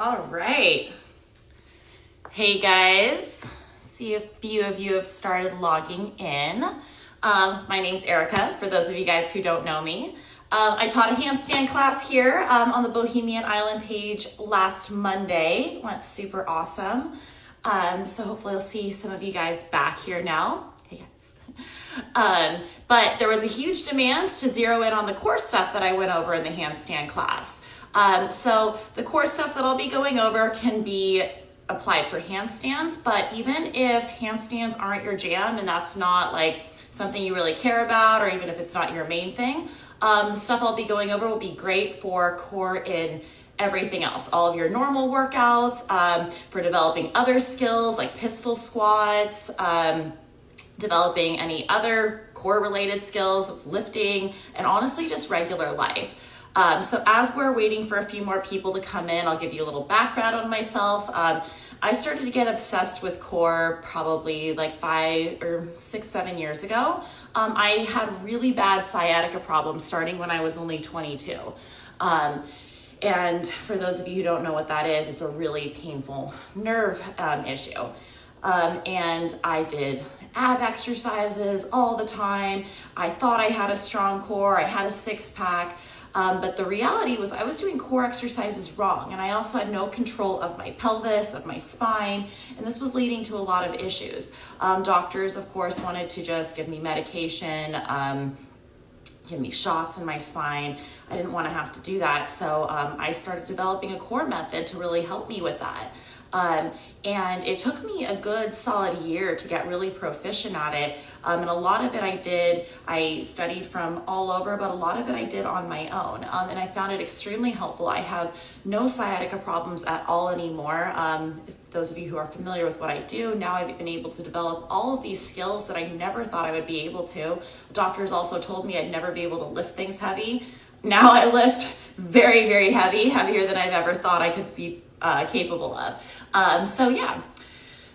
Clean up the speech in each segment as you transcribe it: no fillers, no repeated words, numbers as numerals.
All right. Hey guys, see a few of you have started logging in. My name's Erika, for those of you guys who don't know me. I taught a handstand class here on the Bohemian Island page last Monday. Went super awesome. So hopefully I'll see some of you guys back here now. Hey guys. But there was a huge demand to zero in on the core stuff that I went over in the handstand class. So the core stuff that I'll be going over can be applied for handstands, but even if handstands aren't your jam and that's not like something you really care about, or even if it's not your main thing, the stuff I'll be going over will be great for core in everything else. All of your normal workouts, for developing other skills like pistol squats, developing any other core related skills, lifting, and honestly just regular life. So as we're waiting for a few more people to come in, I'll give you a little background on myself. I started to get obsessed with core probably like 5 or 6, 7 years ago. I had really bad sciatica problems starting when I was only 22. And for those of you who don't know what that is, it's a really painful nerve issue. And I did ab exercises all the time. I thought I had a strong core, I had a 6-pack. But the reality was I was doing core exercises wrong, and I also had no control of my pelvis, of my spine, and this was leading to a lot of issues. Doctors, of course, wanted to just give me medication, give me shots in my spine. I didn't want to have to do that, so I started developing a core method to really help me with that. And it took me a good solid year to get really proficient at it. And a lot of it I studied from all over, but a lot of it I did on my own. And I found it extremely helpful. I have no sciatica problems at all anymore. If those of you who are familiar with what I do, now I've been able to develop all of these skills that I never thought I would be able to. Doctors also told me I'd never be able to lift things heavy. Now I lift very, very heavy, heavier than I've ever thought I could be capable of.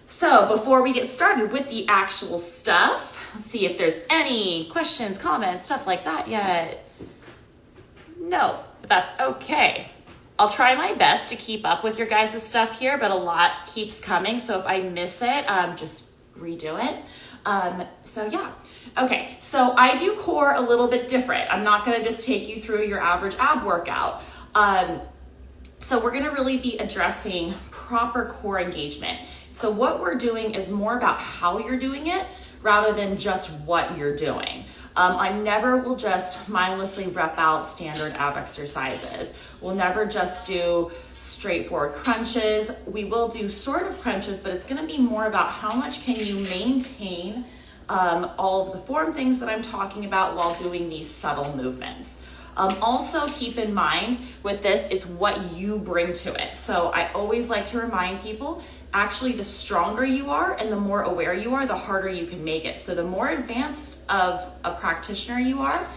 So before we get started with the actual stuff, let's see if there's any questions, comments, stuff like that yet. No, but that's okay. I'll try my best to keep up with your guys' stuff here, but a lot keeps coming. So if I miss it, just redo it. Okay, so I do core a little bit different. I'm not gonna just take you through your average ab workout. So we're gonna really be addressing proper core engagement. So what we're doing is more about how you're doing it rather than just what you're doing. I never will just mindlessly rep out standard ab exercises. We'll never just do straightforward crunches. We will do sort of crunches, but it's gonna be more about how much can you maintain all of the form things that I'm talking about while doing these subtle movements. Also keep in mind with this, it's what you bring to it. So I always like to remind people, actually the stronger you are and the more aware you are, the harder you can make it. So the more advanced of a practitioner you are,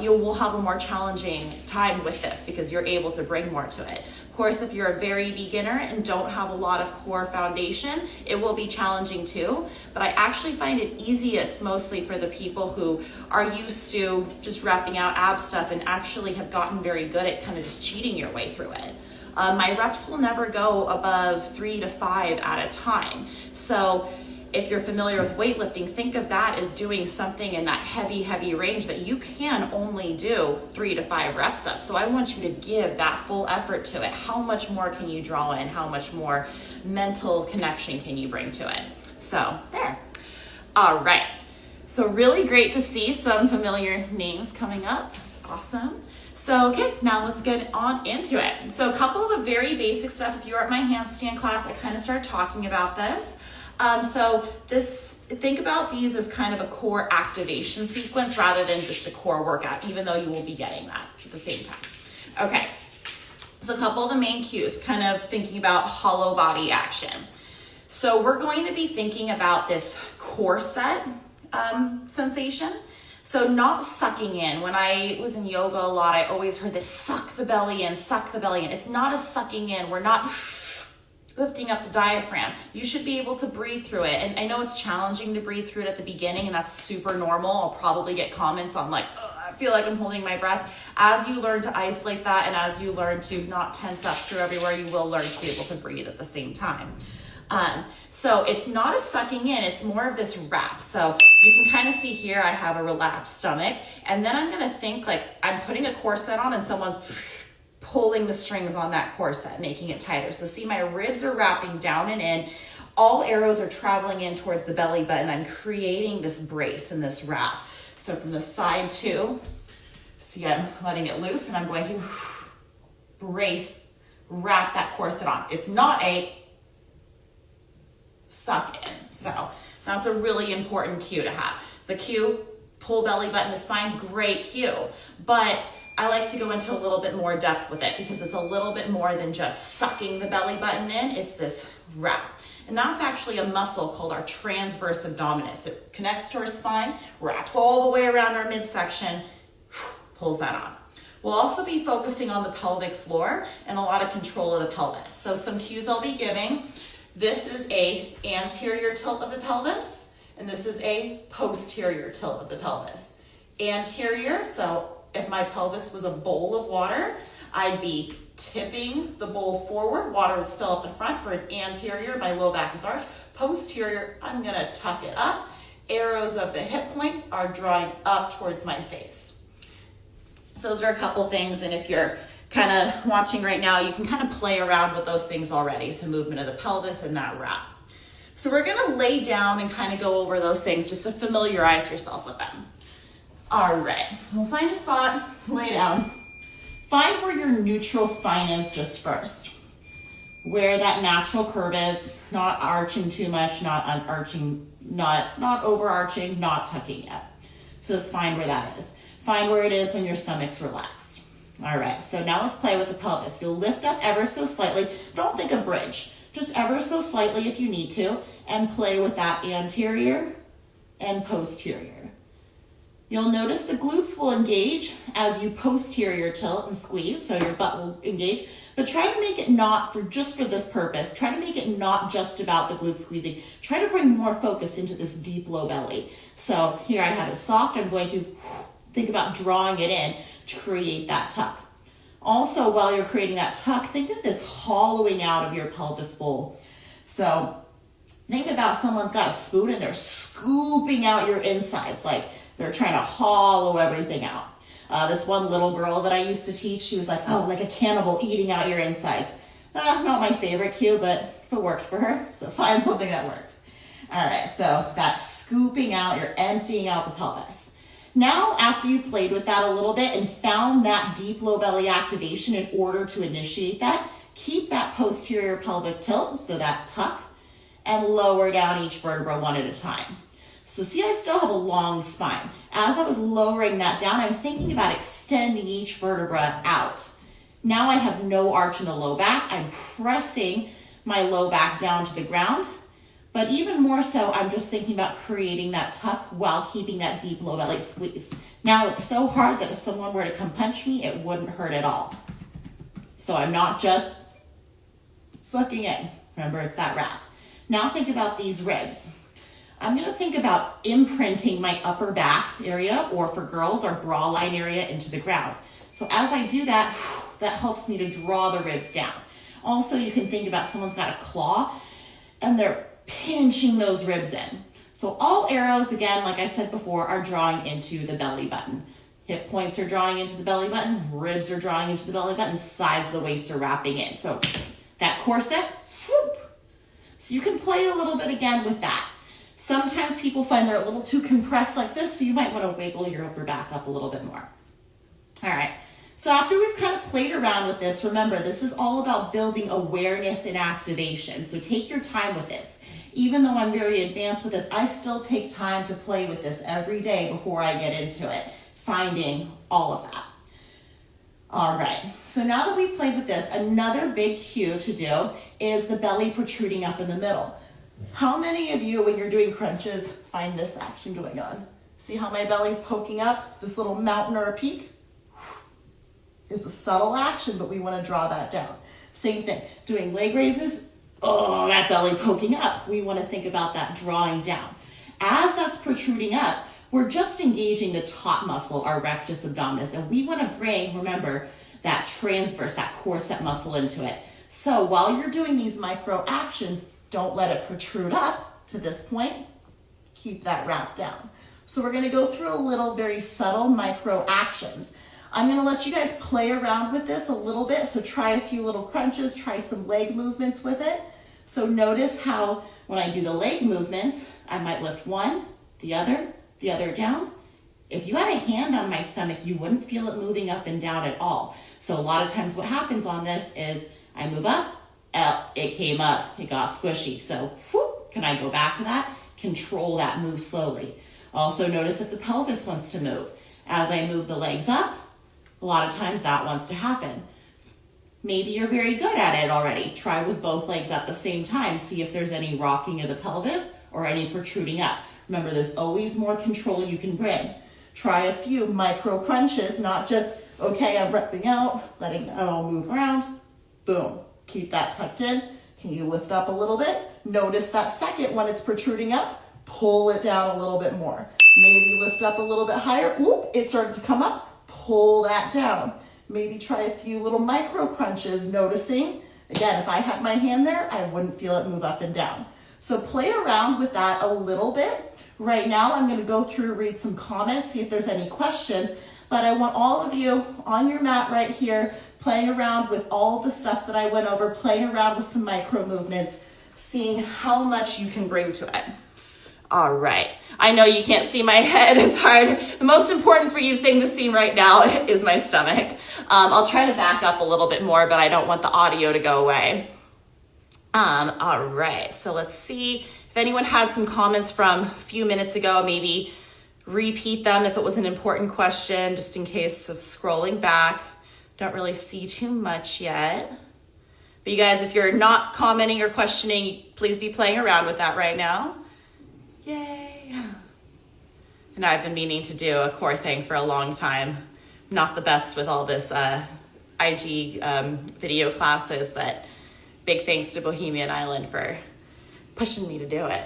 you will have a more challenging time with this because you're able to bring more to it. Of course, if you're a very beginner and don't have a lot of core foundation, it will be challenging too. But I actually find it easiest mostly for the people who are used to just repping out ab stuff and actually have gotten very good at kind of just cheating your way through it. My reps will never go above 3 to 5 at a time. So if you're familiar with weightlifting, think of that as doing something in that heavy, heavy range that you can only do 3 to 5 reps of. So I want you to give that full effort to it. How much more can you draw in? How much more mental connection can you bring to it? So there. All right. So really great to see some familiar names coming up. That's awesome. So, okay, now let's get on into it. So a couple of the very basic stuff. If you were at my handstand class, I kind of started talking about this. Think about these as kind of a core activation sequence rather than just a core workout, even though you will be getting that at the same time. Okay, so a couple of the main cues, kind of thinking about hollow body action. So we're going to be thinking about this corset sensation. So not sucking in. When I was in yoga a lot, I always heard this suck the belly in, suck the belly in. It's not a sucking in. We're not lifting up the diaphragm. You should be able to breathe through it. And I know it's challenging to breathe through it at the beginning, and that's super normal. I'll probably get comments on like, oh, feel like I'm holding my breath. As you learn to isolate that and as you learn to not tense up through everywhere, you will learn to be able to breathe at the same time. So it's not a sucking in, it's more of this wrap. So you can kind of see here, I have a relaxed stomach, and then I'm gonna think like I'm putting a corset on and someone's pulling the strings on that corset, making it tighter. So see, my ribs are wrapping down and in. All arrows are traveling in towards the belly button. I'm creating this brace and this wrap. So from the side too, see, I'm letting it loose and I'm going to brace, wrap that corset on. It's not a suck in. So that's a really important cue to have. The cue, pull belly button to spine, great cue. But I like to go into a little bit more depth with it because it's a little bit more than just sucking the belly button in. It's this wrap. And that's actually a muscle called our transverse abdominis. It connects to our spine, wraps all the way around our midsection, pulls that on. We'll also be focusing on the pelvic floor and a lot of control of the pelvis. So some cues I'll be giving. This is a anterior tilt of the pelvis, and this is a posterior tilt of the pelvis. Anterior, so if my pelvis was a bowl of water, I'd be tipping the bowl forward. Water would spill out the front for an anterior. My low back is arched. Posterior, I'm gonna tuck it up. Arrows of the hip points are drawing up towards my face. So those are a couple things, and if you're kind of watching right now, you can kind of play around with those things already. So movement of the pelvis and that wrap. So we're gonna lay down and kind of go over those things just to familiarize yourself with them. All right, so find a spot, lay down. Find where your neutral spine is just first. Where that natural curve is, not arching too much, not unarching, not overarching, not tucking yet. So just find where that is. Find where it is when your stomach's relaxed. All right, so now let's play with the pelvis. You'll lift up ever so slightly. Don't think a bridge, just ever so slightly if you need to, and play with that anterior and posterior. You'll notice the glutes will engage as you posterior tilt and squeeze, so your butt will engage, but try to make it not just for this purpose. Try to make it not just about the glutes squeezing. Try to bring more focus into this deep low belly. So here I have it soft. I'm going to think about drawing it in to create that tuck. Also, while you're creating that tuck, think of this hollowing out of your pelvis bowl. So think about someone's got a spoon and they're scooping out your insides, like they're trying to hollow everything out. This one little girl that I used to teach, she was like, oh, like a cannibal eating out your insides. Not my favorite cue, but it worked for her. So find something that works. All right, so that's scooping out, you're emptying out the pelvis. Now, after you've played with that a little bit and found that deep low belly activation in order to initiate that, keep that posterior pelvic tilt, so that tuck, and lower down each vertebra one at a time. So see, I still have a long spine. As I was lowering that down, I'm thinking about extending each vertebra out. Now I have no arch in the low back. I'm pressing my low back down to the ground. But even more so, I'm just thinking about creating that tuck while keeping that deep low belly squeeze. Now it's so hard that if someone were to come punch me, it wouldn't hurt at all. So I'm not just sucking in. Remember, it's that wrap. Now think about these ribs. I'm gonna think about imprinting my upper back area, or for girls, our bra line area, into the ground. So as I do that, that helps me to draw the ribs down. Also, you can think about someone's got a claw and they're pinching those ribs in. So all arrows, again, like I said before, are drawing into the belly button. Hip points are drawing into the belly button, ribs are drawing into the belly button, sides of the waist are wrapping in. So that corset, whoop. So you can play a little bit again with that. Sometimes people find they're a little too compressed like this, so you might want to wiggle your upper back up a little bit more. All right, so after we've kind of played around with this, remember, this is all about building awareness and activation. So take your time with this. Even though I'm very advanced with this, I still take time to play with this every day before I get into it, finding all of that. All right, so now that we've played with this, another big cue to do is the belly protruding up in the middle. How many of you, when you're doing crunches, find this action going on? See how my belly's poking up, this little mountain or a peak? It's a subtle action, but we want to draw that down. Same thing, doing leg raises, oh, that belly poking up. We want to think about that drawing down. As that's protruding up, we're just engaging the top muscle, our rectus abdominis, and we want to bring, remember, that transverse, that corset muscle into it. So while you're doing these micro actions, don't let it protrude up to this point. Keep that wrapped down. So we're going to go through a little very subtle micro actions. I'm going to let you guys play around with this a little bit. So try a few little crunches, try some leg movements with it. So notice how when I do the leg movements, I might lift one, the other down. If you had a hand on my stomach, you wouldn't feel it moving up and down at all. So a lot of times what happens on this is I move up, it came up, it got squishy. So whoop, can I go back to that? Control that move slowly. Also notice if the pelvis wants to move. As I move the legs up, a lot of times that wants to happen. Maybe you're very good at it already. Try with both legs at the same time. See if there's any rocking of the pelvis or any protruding up. Remember, there's always more control you can bring. Try a few micro crunches, not just, okay, I'm repping out, letting it all move around. Boom. Keep that tucked in. Can you lift up a little bit? Notice that second when it's protruding up, pull it down a little bit more. Maybe lift up a little bit higher. Whoop, it started to come up. Pull that down. Maybe try a few little micro crunches, noticing, again, if I had my hand there, I wouldn't feel it move up and down. So play around with that a little bit. Right now, I'm going to go through, read some comments, see if there's any questions, but I want all of you on your mat right here, playing around with all the stuff that I went over, playing around with some micro movements, seeing how much you can bring to it. All right. I know you can't see my head. It's hard. The most important for you thing to see right now is my stomach. I'll try to back up a little bit more, but I don't want the audio to go away. All right. So let's see if anyone had some comments from a few minutes ago, maybe repeat them if it was an important question, just in case of scrolling back. Don't really see too much yet. But you guys, if you're not commenting or questioning, please be playing around with that right now. Yay. And I've been meaning to do a core thing for a long time. Not the best with all this IG video classes, but big thanks to Bohemian Island for pushing me to do it.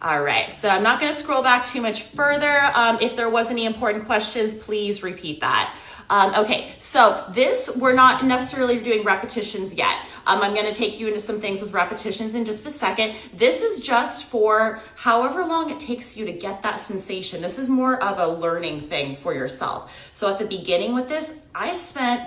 All right, so I'm not going to scroll back too much further. If there was any important questions, please repeat that. Okay, so this, we're not necessarily doing repetitions yet. I'm going to take you into some things with repetitions in just a second. This is just for however long it takes you to get that sensation. This is more of a learning thing for yourself. So at the beginning with this, I spent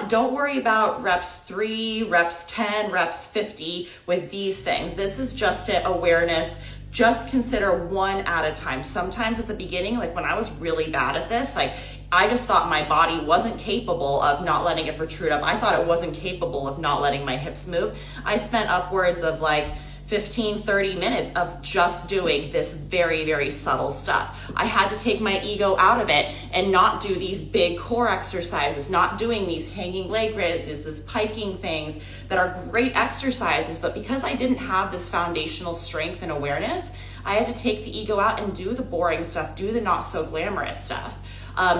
don't worry about reps 3, reps 10, reps 50 with these things. This is just an awareness. Just consider one at a time. Sometimes at the beginning, like when I was really bad at this, like I just thought my body wasn't capable of not letting it protrude up. I thought it wasn't capable of not letting my hips move. I spent upwards of like 15, 30 minutes of just doing this very, very subtle stuff. I had to take my ego out of it and not do these big core exercises, not doing these hanging leg raises, this piking things that are great exercises, but because I didn't have this foundational strength and awareness, I had to take the ego out and do the boring stuff, do the not so glamorous stuff.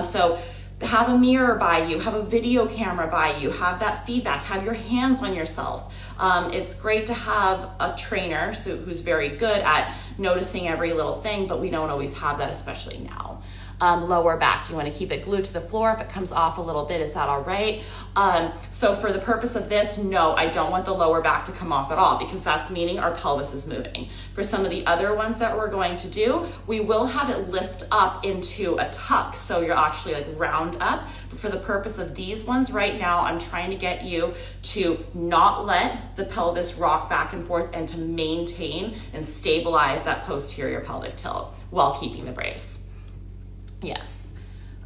So have a mirror by you, have a video camera by you, have that feedback, have your hands on yourself. It's great to have a trainer who's very good at noticing every little thing, but we don't always have that, especially now. Lower back, do you want to keep it glued to the floor? If it comes off a little bit, is that all right? So for the purpose of this, no, I don't want the lower back to come off at all, because that's meaning our pelvis is moving. For some of the other ones that we're going to do, we will have it lift up into a tuck, so you're actually like round up. But for the purpose of these ones right now, I'm trying to get you to not let the pelvis rock back and forth and to maintain and stabilize that posterior pelvic tilt while keeping the brace. Yes,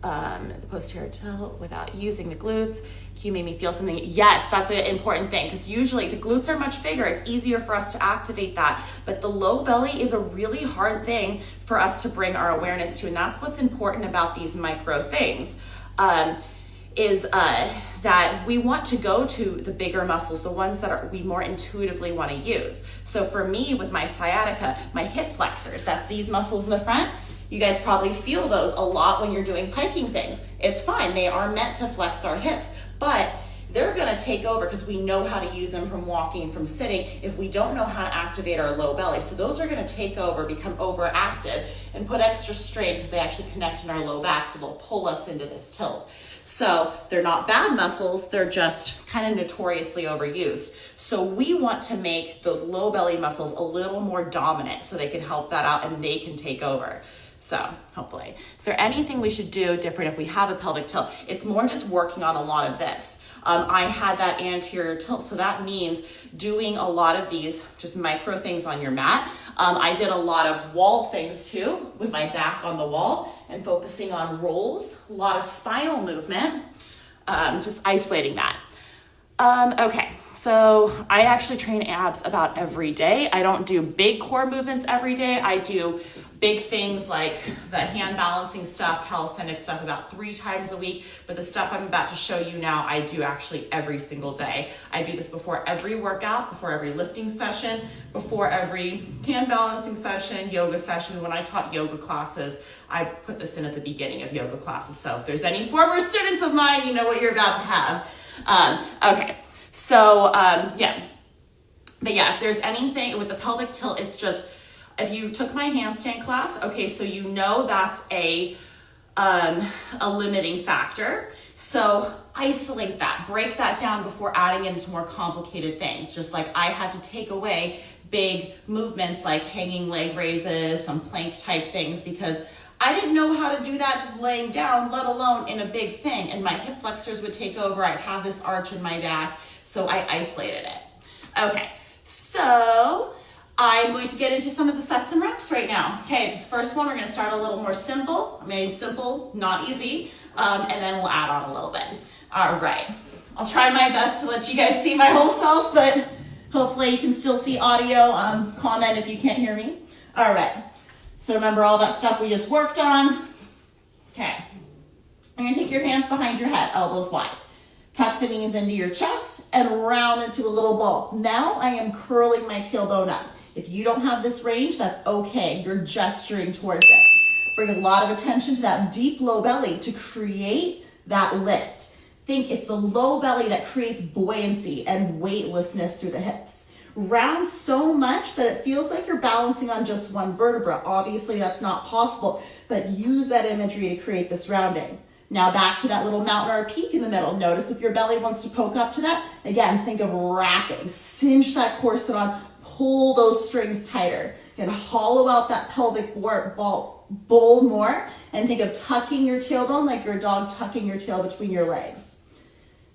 the posterior tilt without using the glutes. You made me feel something. Yes, that's an important thing, because usually the glutes are much bigger. It's easier for us to activate that, but the low belly is a really hard thing for us to bring our awareness to, and that's what's important about these micro things. That we want to go to the bigger muscles, the ones that we more intuitively want to use. So for me, with my sciatica, my hip flexors, that's these muscles in the front. You guys probably feel those a lot when you're doing piking things. It's fine. They are meant to flex our hips, but they're gonna take over because we know how to use them from walking, from sitting, if we don't know how to activate our low belly. So those are gonna take over, become overactive, and put extra strain because they actually connect in our low back, so they'll pull us into this tilt. So they're not bad muscles, they're just kind of notoriously overused. So we want to make those low belly muscles a little more dominant so they can help that out and they can take over. So hopefully, is there anything we should do different if we have a pelvic tilt? It's more just working on a lot of this. I had that anterior tilt, so that means doing a lot of these just micro things on your mat. I did a lot of wall things too, with my back on the wall and focusing on rolls, a lot of spinal movement, just isolating that. Okay, so I actually train abs about every day. I don't do big core movements every day. I do big things like the hand balancing stuff, calisthenic stuff about 3 times a week, but the stuff I'm about to show you now, I do actually every single day. I do this before every workout, before every lifting session, before every hand balancing session, yoga session. When I taught yoga classes, I put this in at the beginning of yoga classes. So if there's any former students of mine, you know what you're about to have. Okay, so yeah. But yeah, if there's anything with the pelvic tilt, it's just, if you took my handstand class, okay, so you know that's a limiting factor. So isolate that, break that down before adding into more complicated things. Just like I had to take away big movements like hanging leg raises, some plank type things, because I didn't know how to do that just laying down, let alone in a big thing. And my hip flexors would take over. I'd have this arch in my back. So I isolated it. Okay, so I'm going to get into some of the sets and reps right now. Okay, this first one, we're gonna start a little more simple. Maybe simple, not easy. And then we'll add on a little bit. All right, I'll try my best to let you guys see my whole self, but hopefully you can still see audio. Comment if you can't hear me. All right. So remember all that stuff we just worked on? Okay. You're gonna take your hands behind your head, elbows wide. Tuck the knees into your chest and round into a little ball. Now I am curling my tailbone up. If you don't have this range, that's okay. You're gesturing towards it. Bring a lot of attention to that deep low belly to create that lift. Think it's the low belly that creates buoyancy and weightlessness through the hips. Round so much that it feels like you're balancing on just one vertebra. Obviously that's not possible, but use that imagery to create this rounding. Now back to that little mountain or peak in the middle. Notice if your belly wants to poke up to that. Again, think of wrapping. Cinch that corset on, pull those strings tighter. And hollow out that pelvic bowl more, and think of tucking your tailbone like you're a dog tucking your tail between your legs.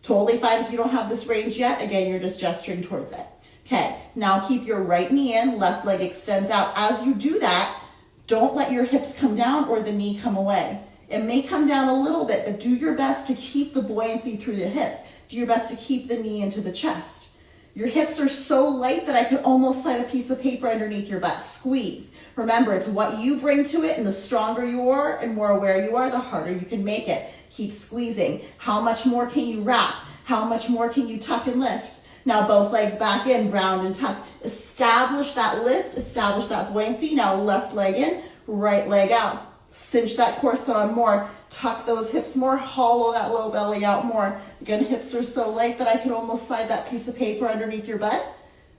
Totally fine if you don't have this range yet. Again, you're just gesturing towards it. Okay, now keep your right knee in, left leg extends out. As you do that, don't let your hips come down or the knee come away. It may come down a little bit, but do your best to keep the buoyancy through the hips. Do your best to keep the knee into the chest. Your hips are so light that I could almost slide a piece of paper underneath your butt. Squeeze. Remember, it's what you bring to it, and the stronger you are and more aware you are, the harder you can make it. Keep squeezing. How much more can you wrap? How much more can you tuck and lift? Now both legs back in, round and tuck. Establish that lift, establish that buoyancy. Now left leg in, right leg out. Cinch that corset on more, tuck those hips more, hollow that low belly out more. Again, hips are so light that I could almost slide that piece of paper underneath your butt.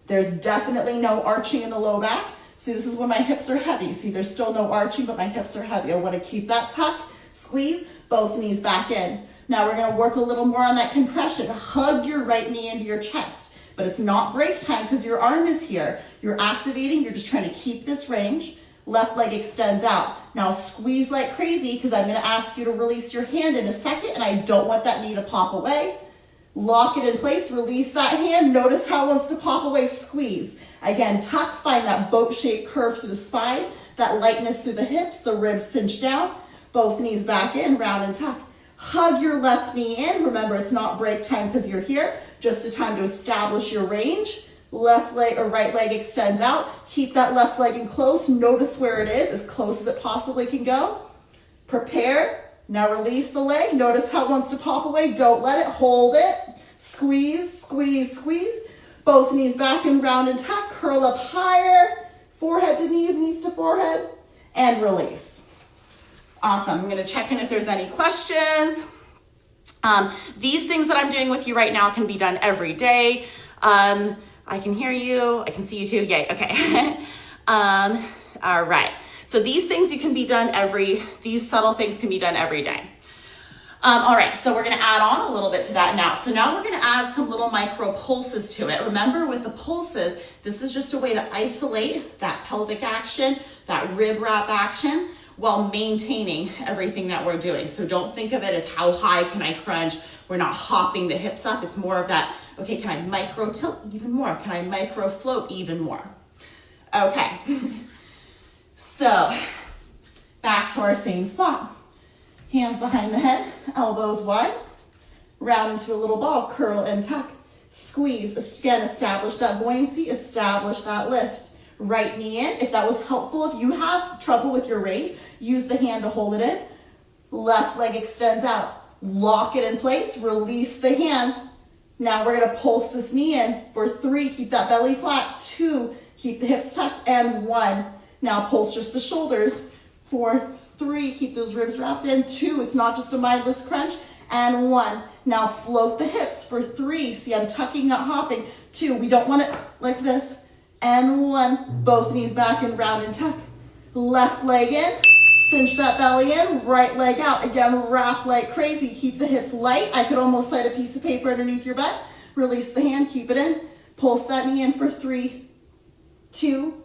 There's definitely no arching in the low back. See, this is when my hips are heavy. See, there's still no arching, but my hips are heavy. I want to keep that tuck, squeeze, both knees back in. Now we're going to work a little more on that compression. Hug your right knee into your chest, but it's not break time because your arm is here. You're activating, you're just trying to keep this range. Left leg extends out. Now squeeze like crazy because I'm going to ask you to release your hand in a second, and I don't want that knee to pop away. Lock it in place, release that hand. Notice how it wants to pop away, squeeze. Again, tuck, find that boat-shaped curve through the spine, that lightness through the hips, the ribs cinch down, both knees back in, round and tuck. Hug your left knee in. Remember, it's not break time because you're here, just a time to establish your range. Left leg or right leg extends out. Keep that left leg in close. Notice where it is, as close as it possibly can go. Prepare. Now release the leg. Notice how it wants to pop away. Don't let it. Hold it. Squeeze, squeeze, squeeze. Both knees back and round and tuck. Curl up higher. Forehead to knees, knees to forehead. And release. Awesome. I'm going to check in if there's any questions. These things that I'm doing with you right now can be done every day. I can hear you. I can see you too. Yay. Okay. All right. So these things these subtle things can be done every day. All right, so we're gonna add on a little bit to that now. So now we're gonna add some little micro pulses to it. Remember, with the pulses, this is just a way to isolate that pelvic action, that rib wrap action, while maintaining everything that we're doing. So don't think of it as how high can I crunch. We're not hopping the hips up. It's more of that, okay, can I micro tilt even more? Can I micro float even more? Okay, so back to our same spot. Hands behind the head, elbows wide, round into a little ball, curl and tuck. Squeeze, again, establish that buoyancy, establish that lift. Right knee in. If that was helpful, if you have trouble with your range, use the hand to hold it in. Left leg extends out. Lock it in place, release the hand. Now we're gonna pulse this knee in for 3, keep that belly flat. 2, keep the hips tucked, and 1. Now pulse just the shoulders for 3, keep those ribs wrapped in. 2, it's not just a mindless crunch, and 1. Now float the hips for 3. See, I'm tucking, not hopping. 2, we don't want it like this, and 1. Both knees back and round and tuck. Left leg in, cinch that belly in, right leg out. Again, wrap like crazy. Keep the hips light. I could almost slide a piece of paper underneath your butt. Release the hand, keep it in. Pulse that knee in for 3, 2,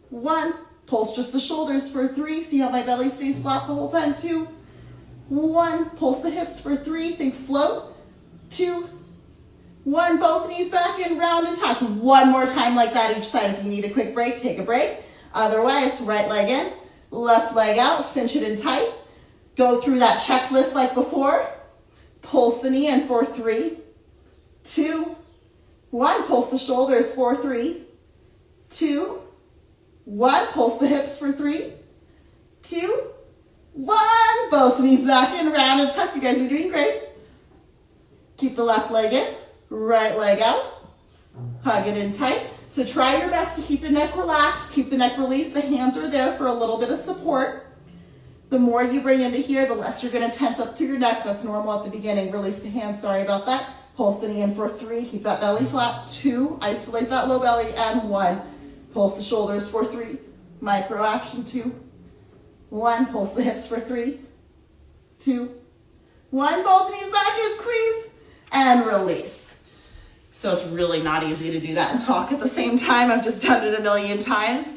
1. Pulse just the shoulders for 3. See how my belly stays flat the whole time? 2, 1. Pulse the hips for 3. Think float. 2, 1. Both knees back in, round and tuck. One more time like that each side. If you need a quick break, take a break. Otherwise, right leg in, left leg out, cinch it in tight. Go through that checklist like before. Pulse the knee in for 3, 2, 1. Pulse the shoulders for 3, 2, 1. Pulse the hips for 3, 2, 1. Both knees back in, round and tuck. You guys are doing great. Keep the left leg in, right leg out. Hug it in tight. So try your best to keep the neck relaxed, keep the neck released. The hands are there for a little bit of support. The more you bring into here, the less you're going to tense up through your neck. That's normal at the beginning. Release the hands, sorry about that. Pulse the knee in for 3, keep that belly flat. 2, isolate that low belly, and 1. Pulse the shoulders for 3, micro action. 2, 1. Pulse the hips for 3, 2, 1. Both knees back in, squeeze, and release. So it's really not easy to do that and talk at the same time. I've just done it a million times.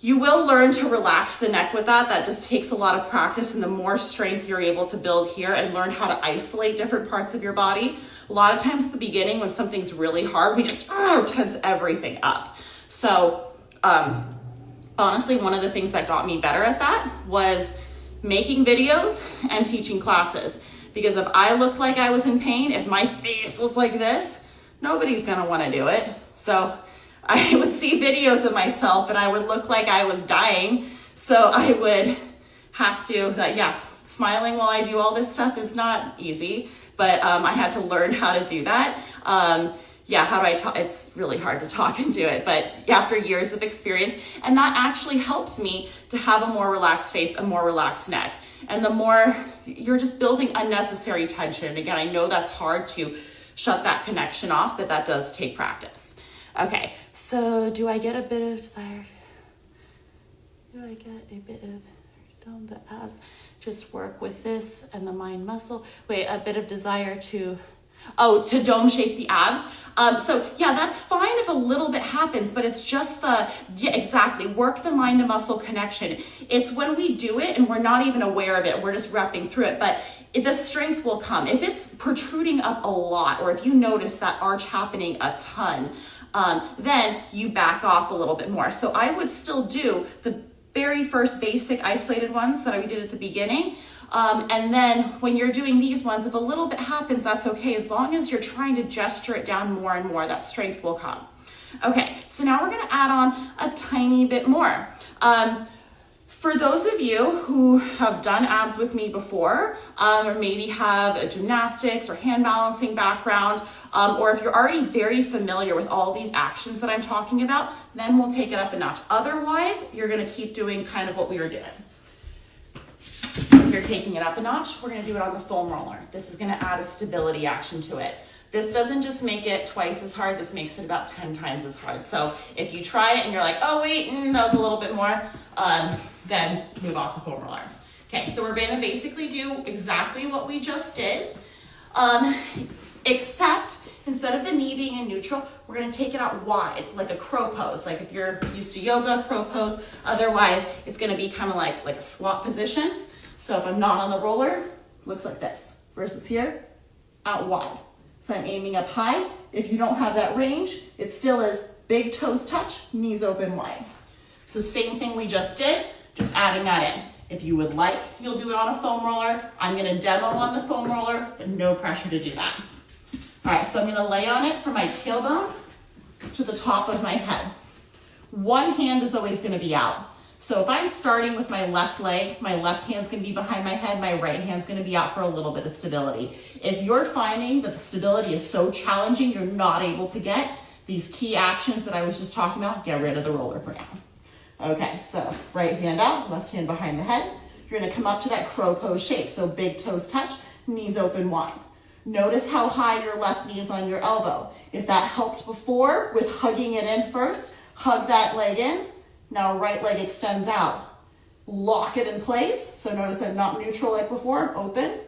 You will learn to relax the neck with that. That just takes a lot of practice, and the more strength you're able to build here and learn how to isolate different parts of your body. A lot of times at the beginning when something's really hard, we just tense everything up. So honestly, one of the things that got me better at that was making videos and teaching classes. Because if I looked like I was in pain, if my face was like this, nobody's gonna wanna do it. So I would see videos of myself and I would look like I was dying. So I would have to, smiling while I do all this stuff is not easy, but I had to learn how to do that. How do I talk? It's really hard to talk and do it, but after years of experience, and that actually helped me to have a more relaxed face, a more relaxed neck. And the more you're just building unnecessary tension. Again, I know that's hard to shut that connection off, but that does take practice. Okay, so do I get a bit of desire? Do I get a bit of down the abs? Just work with this and the mind muscle. Wait, a bit of desire to dome shape the abs. That's fine if a little bit happens, but it's just exactly, work the mind to muscle connection. It's when we do it and we're not even aware of it, we're just repping through it, but the strength will come. If it's protruding up a lot, or if you notice that arch happening a ton, then you back off a little bit more. So I would still do the very first basic isolated ones that we did at the beginning. And then when you're doing these ones, if a little bit happens, that's okay. As long as you're trying to gesture it down more and more, that strength will come. Okay, so now we're gonna add on a tiny bit more. For those of you who have done abs with me before, or maybe have a gymnastics or hand balancing background, or if you're already very familiar with all these actions that I'm talking about, then we'll take it up a notch. Otherwise, you're gonna keep doing kind of what we were doing. if you're taking it up a notch, we're gonna do it on the foam roller. This is gonna add a stability action to it. This doesn't just make it twice as hard, this makes it about 10 times as hard. So if you try it and you're like, oh wait, that was a little bit more, then move off the foam roller. Okay, so we're gonna basically do exactly what we just did, except instead of the knee being in neutral, we're gonna take it out wide, like a crow pose. Like if you're used to yoga, crow pose. Otherwise, it's gonna be kind of like a squat position. So if I'm not on the roller, looks like this, versus here, out wide. So I'm aiming up high. If you don't have that range, it still is big toes touch, knees open wide. So same thing we just did, just adding that in. If you would like, you'll do it on a foam roller. I'm gonna demo on the foam roller, but no pressure to do that. All right, so I'm gonna lay on it from my tailbone to the top of my head. One hand is always gonna be out. So if I'm starting with my left leg, my left hand's gonna be behind my head, my right hand's gonna be out for a little bit of stability. If you're finding that the stability is so challenging, you're not able to get these key actions that I was just talking about, get rid of the roller for now. Okay, so right hand out, left hand behind the head. You're gonna come up to that crow pose shape. So big toes touch, knees open wide. Notice how high your left knee is on your elbow. If that helped before with hugging it in first, hug that leg in. Now right leg extends out. Lock it in place. So notice I'm not neutral like before, open.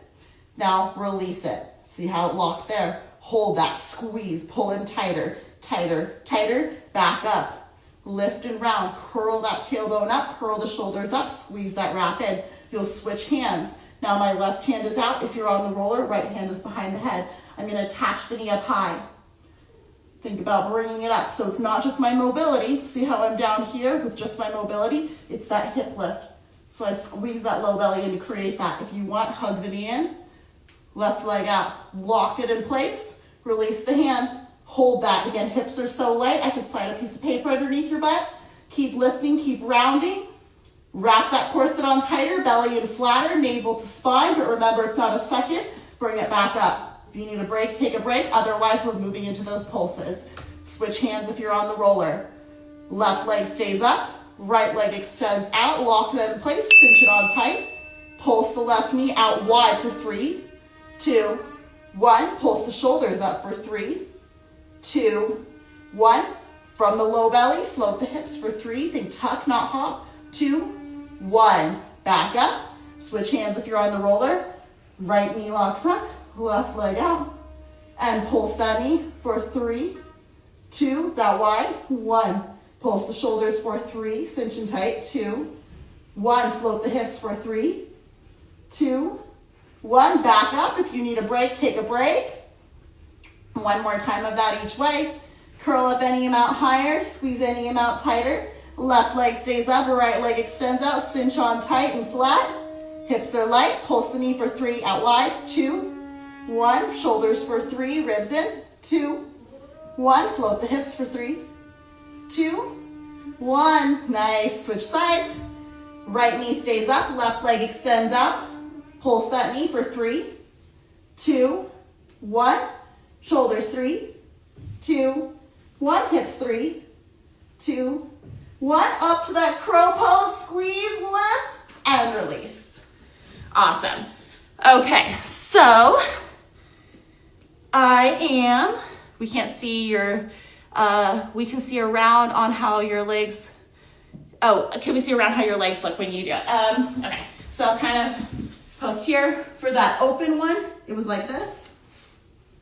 Now release it. See how it locked there? Hold that, squeeze, pull in tighter, tighter, tighter, back up. Lift and round, curl that tailbone up, curl the shoulders up, squeeze that wrap in. You'll switch hands. Now my left hand is out. If you're on the roller, right hand is behind the head. I'm gonna attach the knee up high. Think about bringing it up. So it's not just my mobility. See how I'm down here with just my mobility? It's that hip lift. So I squeeze that low belly in to create that. If you want, hug the knee in, left leg out. Lock it in place, release the hand, hold that. Again, hips are so light, I can slide a piece of paper underneath your butt. Keep lifting, keep rounding. Wrap that corset on tighter, belly in flatter, navel to spine, but remember it's not a second. Bring it back up. If you need a break, take a break. Otherwise, we're moving into those pulses. Switch hands if you're on the roller. Left leg stays up, right leg extends out. Lock that in place, cinch it on tight. Pulse the left knee out wide for 3, 2, 1. Pulse the shoulders up for 3, 2, 1. From the low belly, float the hips for 3. Think tuck, not hop. 2, 1. Back up. Switch hands if you're on the roller. Right knee locks up, left leg out. And pulse that knee for 3, 2, it's out wide, 1. Pulse the shoulders for 3, cinch and tight, 2, 1. Float the hips for 3, 2, 1. Back up. If you need a break, take a break. One more time of that each way. Curl up any amount higher, squeeze any amount tighter. Left leg stays up, right leg extends out, cinch on tight and flat. Hips are light, pulse the knee for 3, out wide, 2, 1. Shoulders for 3, ribs in, 2, 1. Float the hips for 3, 2, 1. Nice, switch sides. Right knee stays up, left leg extends out. Pulse that knee for 3, 2, 1. Shoulders 3, 2, 1. Hips 3, 2, 1. Up to that crow pose, squeeze, lift, and release. Awesome. Okay, so we can't see your, we can see around on how your legs, can we see around how your legs look when you do it? Okay, so I'll kind of post here. For that open one, it was like this.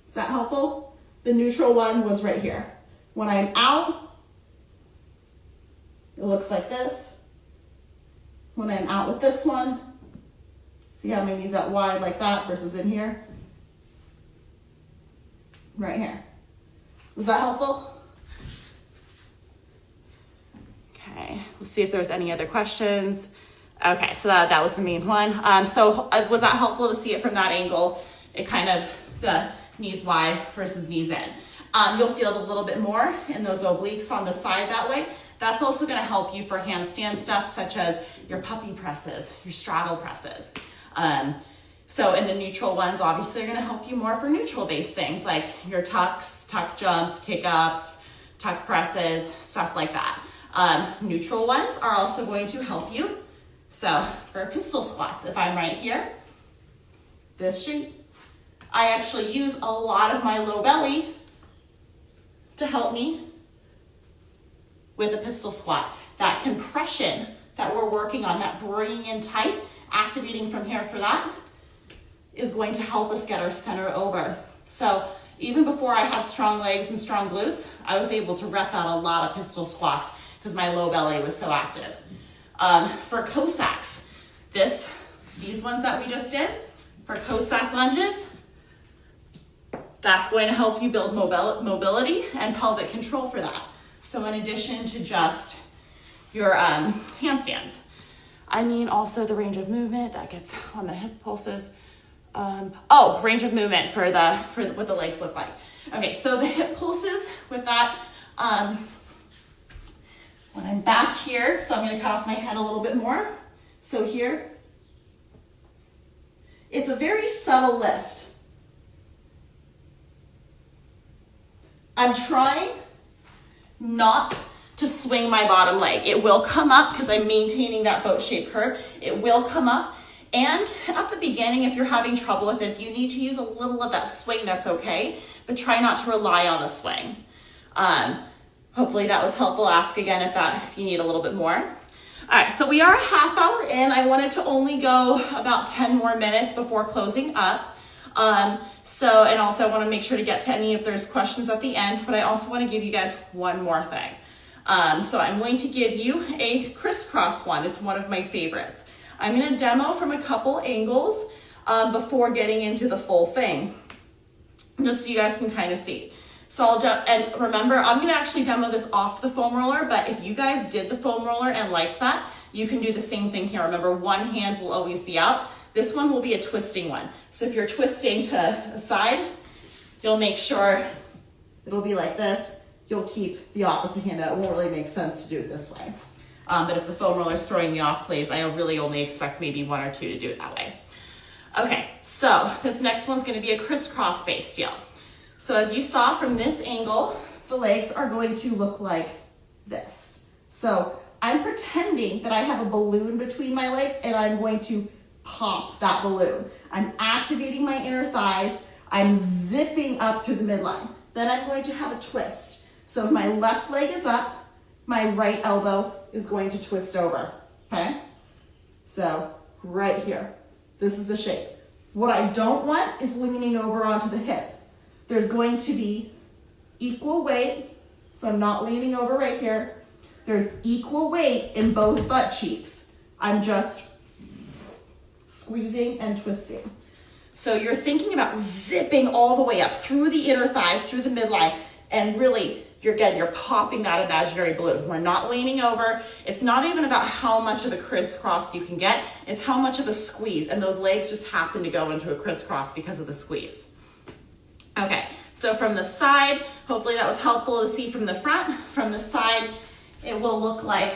Is that helpful? The neutral one was right here. When I'm out, it looks like this. When I'm out with this one, see how my knees out wide like that versus in here? Right here. Was that helpful? Okay, let's see if there's any other questions. Okay, so that was the main one. So was that helpful to see it from that angle? It kind of, the knees wide versus knees in. You'll feel it a little bit more in those obliques on the side that way. That's also gonna help you for handstand stuff such as your puppy presses, your straddle presses. So in the neutral ones, obviously they're gonna help you more for neutral based things like your tucks, tuck jumps, kick ups, tuck presses, stuff like that. Neutral ones are also going to help you So for pistol squats, if I'm right here, this shape, I actually use a lot of my low belly to help me with a pistol squat. That compression that we're working on, that bringing in tight, activating from here for that, is going to help us get our center over. So even before I had strong legs and strong glutes, I was able to rep out a lot of pistol squats because my low belly was so active. For Cossacks, these ones that we just did, for Cossack lunges, that's going to help you build mobility and pelvic control for that. So in addition to just your handstands, I mean also the range of movement that gets on the hip pulses. Range of movement for what the legs look like. Okay, so the hip pulses with that, when I'm back here, so I'm gonna cut off my head a little bit more. So here, it's a very subtle lift. I'm trying not to swing my bottom leg. It will come up because I'm maintaining that boat-shaped curve. It will come up. And at the beginning, if you're having trouble with it, if you need to use a little of that swing, that's okay, but try not to rely on the swing. Hopefully that was helpful. Ask again if you need a little bit more. All right, so we are a half hour in. I wanted to only go about 10 more minutes before closing up. And also I want to make sure to get to any if there's questions at the end, but I also want to give you guys one more thing. So I'm going to give you a crisscross one. It's one of my favorites. I'm going to demo from a couple angles before getting into the full thing, just so you guys can kind of see. So and remember, I'm going to actually demo this off the foam roller, but if you guys did the foam roller and liked that, you can do the same thing here. Remember, one hand will always be out. This one will be a twisting one. So if you're twisting to a side, you'll make sure it'll be like this. You'll keep the opposite hand out. It won't really make sense to do it this way. But if the foam roller is throwing me off, please, I really only expect maybe one or two to do it that way. Okay, so this next one's going to be a crisscross based deal. So as you saw from this angle, the legs are going to look like this. So I'm pretending that I have a balloon between my legs and I'm going to pop that balloon. I'm activating my inner thighs. I'm zipping up through the midline. Then I'm going to have a twist. So if my left leg is up, my right elbow is going to twist over, okay? So right here, this is the shape. What I don't want is leaning over onto the hip. There's going to be equal weight, so I'm not leaning over right here. There's equal weight in both butt cheeks. I'm just squeezing and twisting. So you're thinking about zipping all the way up through the inner thighs, through the midline, and really, you're popping that imaginary balloon. We're not leaning over. It's not even about how much of a crisscross you can get. It's how much of a squeeze. And those legs just happen to go into a crisscross because of the squeeze. Okay, so from the side, hopefully that was helpful to see from the front. From the side, it will look like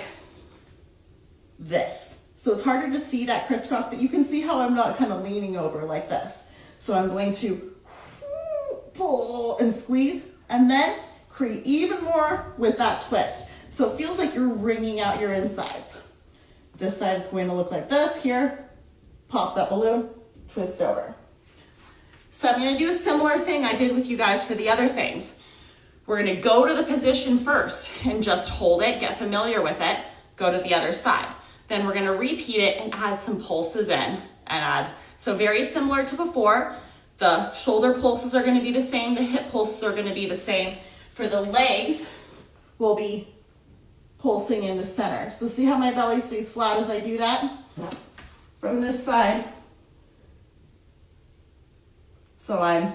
this. So it's harder to see that crisscross, but you can see how I'm not kind of leaning over like this. So I'm going to pull and squeeze, and then create even more with that twist. So it feels like you're wringing out your insides. This side is going to look like this here. Pop that balloon, twist over. So I'm going to do a similar thing I did with you guys for the other things. We're going to go to the position first and just hold it, get familiar with it, go to the other side. Then we're going to repeat it and add some pulses in and add. So very similar to before, the shoulder pulses are going to be the same, the hip pulses are going to be the same. For the legs, we'll be pulsing into center. So see how my belly stays flat as I do that? From this side. So I'm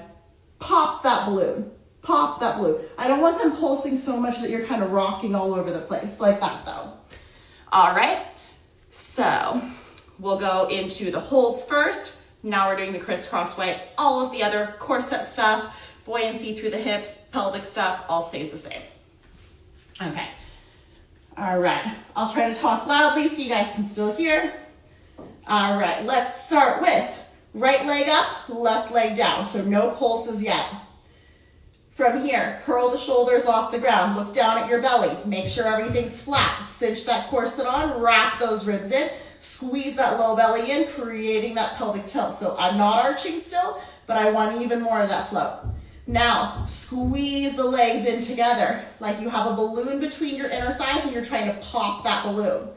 pop that balloon, pop that balloon. I don't want them pulsing so much that you're kind of rocking all over the place, like that though. All right, so we'll go into the holds first. Now we're doing the crisscross way. All of the other corset stuff, buoyancy through the hips, pelvic stuff, all stays the same. Okay, all right. I'll try to talk loudly so you guys can still hear. All right, let's start with right leg up, left leg down. So no pulses yet. From here, curl the shoulders off the ground. Look down at your belly. Make sure everything's flat. Cinch that corset on, wrap those ribs in. Squeeze that low belly in, creating that pelvic tilt. So I'm not arching still, but I want even more of that float. Now, squeeze the legs in together like you have a balloon between your inner thighs and you're trying to pop that balloon.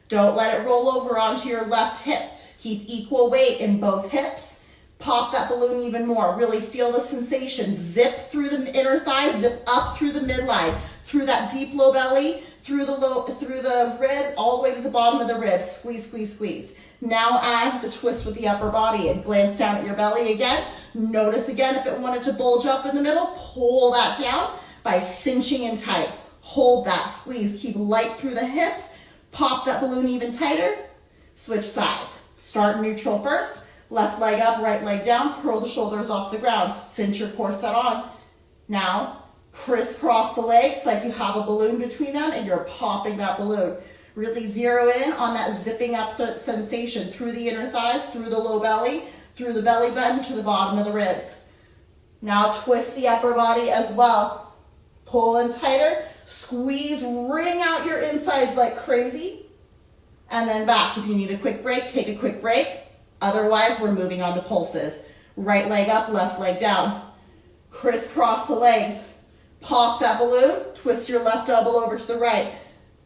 Don't let it roll over onto your left hip. Keep equal weight in both hips. Pop that balloon even more. Really feel the sensation. Zip through the inner thighs, zip up through the midline, through that deep low belly, through the rib, all the way to the bottom of the ribs. Squeeze, squeeze, squeeze. Now add the twist with the upper body and glance down at your belly again. Notice again if it wanted to bulge up in the middle, pull that down by cinching in tight. Hold that, squeeze, keep light through the hips, pop that balloon even tighter, switch sides. Start neutral first, left leg up, right leg down, curl the shoulders off the ground, cinch your corset on. Now, crisscross the legs like you have a balloon between them and you're popping that balloon. Really zero in on that zipping up sensation through the inner thighs, through the low belly, through the belly button to the bottom of the ribs. Now twist the upper body as well. Pull in tighter, squeeze, wring out your insides like crazy, and then back. If you need a quick break, take a quick break. Otherwise, we're moving on to pulses. Right leg up, left leg down. Crisscross the legs. Pop that balloon, twist your left elbow over to the right.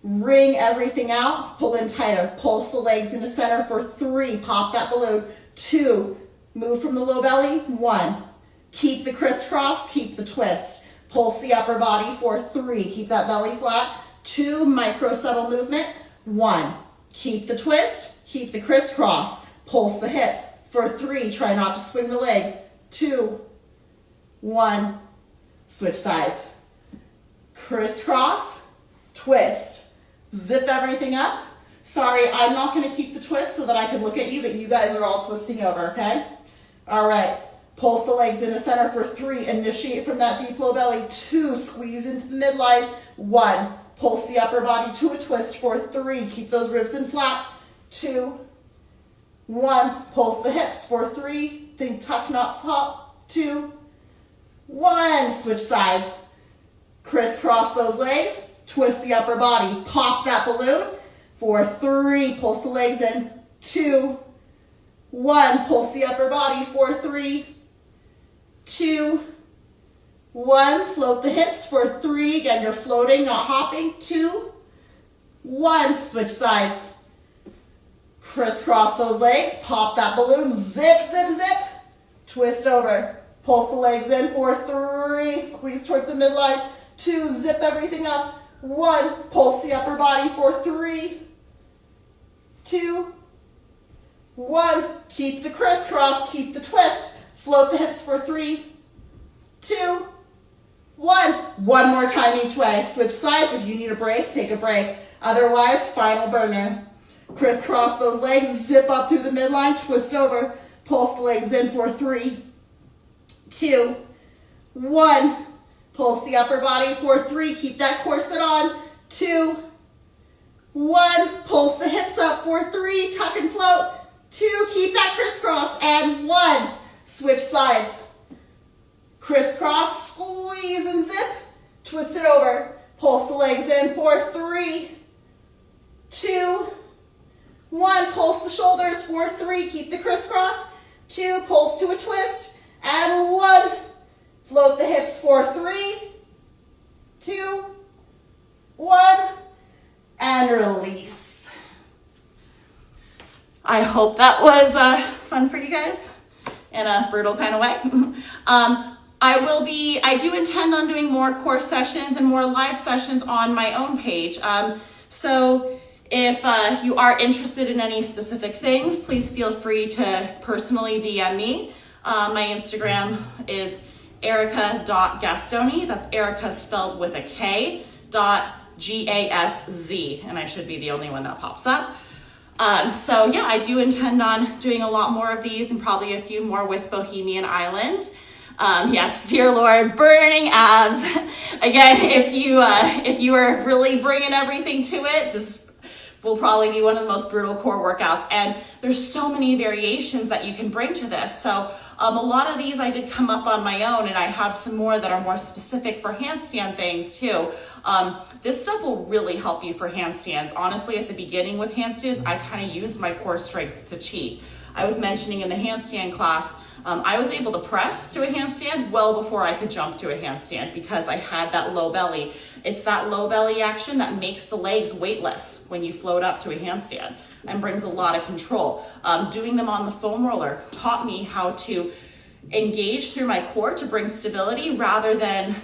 Wring everything out, pull in tighter. Pulse the legs into center for 3. Pop that balloon. 2. Move from the low belly. 1. Keep the crisscross, keep the twist. Pulse the upper body for 3. Keep that belly flat. 2. Micro subtle movement. 1. Keep the twist, keep the crisscross. Pulse the hips for 3. Try not to swing the legs. 2. 1. Switch sides. Crisscross, twist. Zip everything up. Sorry, I'm not going to keep the twist so that I can look at you, but you guys are all twisting over, okay? All right. Pulse the legs into center for 3. Initiate from that deep low belly. 2. Squeeze into the midline. 1. Pulse the upper body to a twist for 3. Keep those ribs in flat. 2. 1. Pulse the hips for 3. Think tuck, not flop. 2. 1. Switch sides. Crisscross those legs. Twist the upper body. Pop that balloon for 3. Pulse the legs in. 2. 1. Pulse the upper body for 3. 2. 1. Float the hips for 3. Again, you're floating, not hopping. 2. 1. Switch sides. Crisscross those legs. Pop that balloon. Zip, zip, zip. Twist over. Pulse the legs in for 3. Squeeze towards the midline. 2. Zip everything up. 1. Pulse the upper body for 3. 2. 1. Keep the crisscross. Keep the twist. Float the hips for 3. 2. 1. One more time each way. Switch sides. If you need a break, take a break. Otherwise, final burner. Crisscross those legs. Zip up through the midline. Twist over. Pulse the legs in for 3. 2. 1. Pulse the upper body for 3. Keep that corset on. 2. 1. Pulse the hips up for 3. Tuck and float. 2. Keep that crisscross. And 1. Switch sides. Crisscross. Squeeze and zip. Twist it over. Pulse the legs in for 3. 2. 1. Pulse the shoulders for 3. Keep the crisscross. 2. Pulse to a twist. And 1. Float the hips for 3. 2. 1. And release. I hope that was fun for you guys in a brutal kind of way. I do intend on doing more core sessions and more live sessions on my own page. So if you are interested in any specific things, please feel free to personally DM me. My Instagram is Erika.Gasztonyi. That's Erika spelled with a K, .Gaszz, and I should be the only one that pops up. So yeah, I do intend on doing a lot more of these and probably a few more with Bohemian Island. Yes, dear Lord, burning abs. Again, if you are really bringing everything to it, this will probably be one of the most brutal core workouts. And there's so many variations that you can bring to this. So a lot of these I did come up on my own, and I have some more that are more specific for handstand things too. This stuff will really help you for handstands. Honestly, at the beginning with handstands, I kind of used my core strength to cheat. I was mentioning in the handstand class, I was able to press to a handstand well before I could jump to a handstand because I had that low belly. It's that low belly action that makes the legs weightless when you float up to a handstand and brings a lot of control. Doing them on the foam roller taught me how to engage through my core to bring stability rather than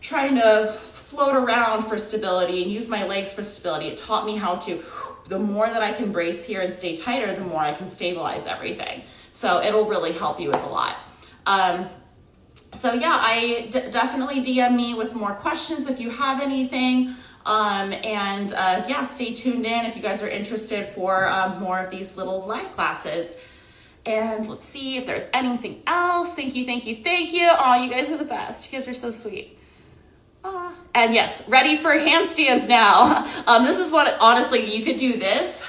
trying to float around for stability and use my legs for stability. It taught me how to, the more that I can brace here and stay tighter, the more I can stabilize everything. So it'll really help you with a lot. So yeah, definitely DM me with more questions if you have anything. Yeah, stay tuned in if you guys are interested for more of these little live classes. And let's see if there's anything else. Thank you, thank you, thank you. Oh, you guys are the best. You guys are so sweet. And yes, ready for handstands now. This is what, honestly, you could do this,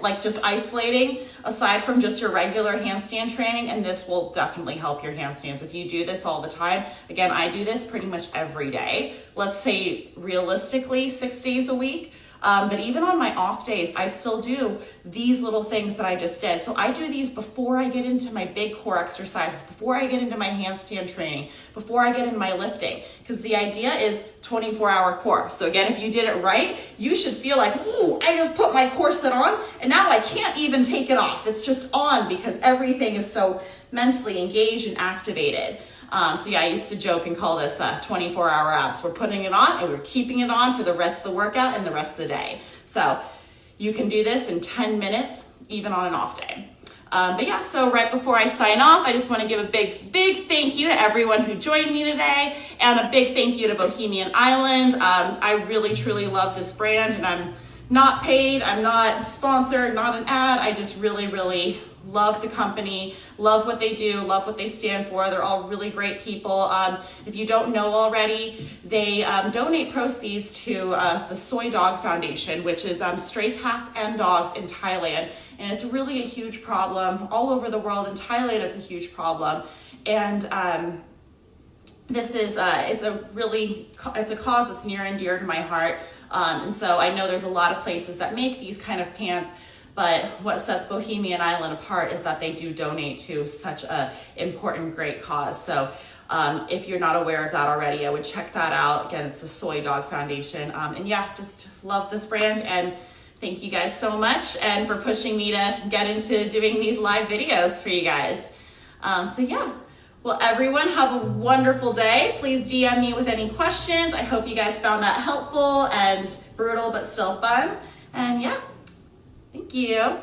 like just isolating aside from just your regular handstand training, and this will definitely help your handstands. If you do this all the time, again, I do this pretty much every day. Let's say realistically 6 days a week. But even on my off days, I still do these little things that I just did. So I do these before I get into my big core exercises, before I get into my handstand training, before I get into my lifting, because the idea is 24-hour core. So again, if you did it right, you should feel like, ooh, I just put my corset on and now I can't even take it off. It's just on because everything is so mentally engaged and activated. So yeah, I used to joke and call this 24-hour abs. We're putting it on and we're keeping it on for the rest of the workout and the rest of the day. So you can do this in 10 minutes, even on an off day. But yeah, so right before I sign off, I just want to give a big thank you to everyone who joined me today, and a big thank you to Bohemian Island. I really, truly love this brand, and I'm not paid, I'm not sponsored, not an ad. I just really love the company, love what they do, love what they stand for. They're all really great people. If you don't know already, they donate proceeds to the Soy Dog Foundation, which is stray cats and dogs in Thailand. And it's really a huge problem all over the world. In Thailand, it's a huge problem. And this is, it's a cause that's near and dear to my heart. And so I know there's a lot of places that make these kind of pants, but what sets Bohemian Island apart is that they do donate to such a important, great cause. So if you're not aware of that already, I would check that out. Again, it's the Soy Dog Foundation. And yeah, just love this brand, and thank you guys so much and for pushing me to get into doing these live videos for you guys. So yeah, well, everyone have a wonderful day. Please DM me with any questions. I hope you guys found that helpful and brutal, but still fun. And yeah, thank you.